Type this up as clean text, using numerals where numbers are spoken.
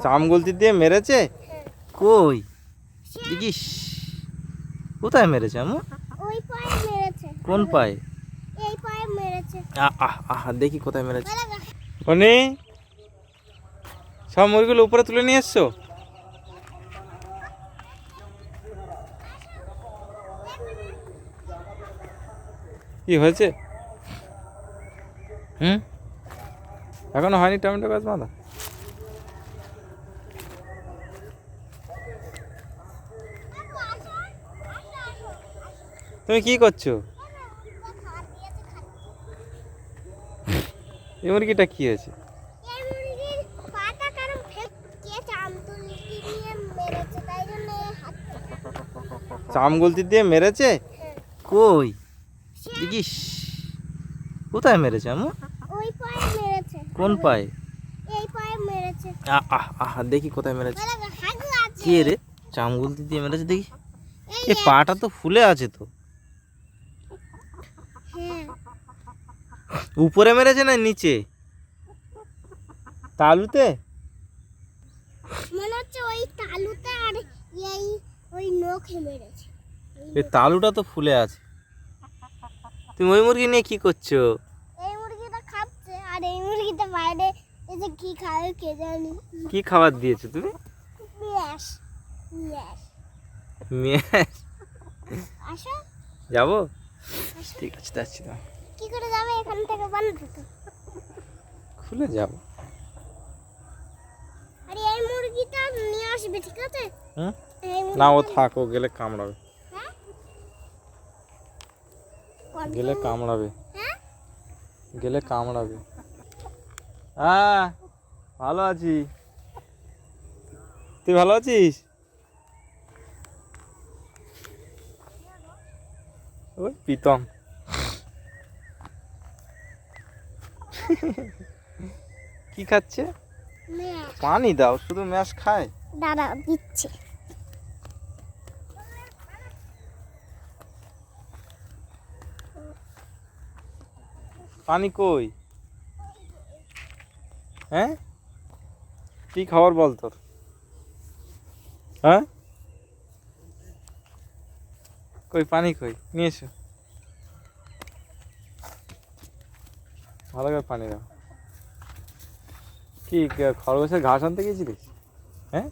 চাম গুলতি দিয়ে মেরেছে? কই দেখিস? কোথায় মেরেছে আমু? ওই পায়ে মেরেছে। কোন পায়ে? এই পায়ে মেরেছে। দেখি কোথায় মেরেছে। অনি, সব মুরগিগুলো উপরে তুলে নিয়ে এসছো? কি হয়েছে? এখনো হয়নি টমেটো গাছ বাঁধা? তুমি কি করছো? এই মুরগিটা কি হয়েছে? এই মুরগির পাটা কারণ কে চাম তুলি নিয়ে মেরেছে, তাই জন্য হাত। চাম গুলতি দিয়ে মেরেছে? কই দেখিস? কোথায় মেরেছে আমু? ওই পায়ে মেরেছে। কোন পায়ে? এই পায়ে মেরেছে। দেখি কোথায় মেরেছে। হাগু আছে। কে রে? চাম গুলতি দিয়ে মেরেছে দেখি। এই এই পাটা তো ফুলে আছে তো। হ্যাঁ, উপরে মেরেছে না নিচে? তালুতে? মনে হচ্ছে ওই তালুতে, আর এই ওই নখে মেরেছে। এই তালুটা তো ফুলে আছে। তুমি ওই মুরগি নিয়ে কি করছো? এই মুরগিটা খাচ্ছে, আর এই মুরগিটা বাইরে এসে কি খাবে কে জানি। কি খাবার দিয়েছো তুমি? Mash mash. মেয়ে আসো যাবো? আসো। ঠিক আছে, যাচ্ছি তো। কি করে যাবে এখান থেকে? বানাতে তো। খুলে যাবো। আরে এই মুরগিটা নিয়ে আসবে, ঠিক আছে? হুম? এই না, ও মুরগিটা- থাক, ও গেলে কামড়াবে। হ্যাঁ? গেলে কামড়াবে। হ্যাঁ? গেলে কামড়াবে। হ্যাঁ, ভালো আছি। তুই ভালো আছিস? ওই প্রীতম। কি খাচ্ছে? ম্যাশ। পানি দাও, শুধু ম্যাশ খায়? দাঁড়া দিচ্ছে। পানি কই? হ্যাঁ, কি খাবার বল তোর? হ্যাঁ, কই পানি কই? নিয়ে এসো, ভালো করে পানি দাও। কি খরগোশের ঘাস আনতে গেছিলিস? হ্যাঁ,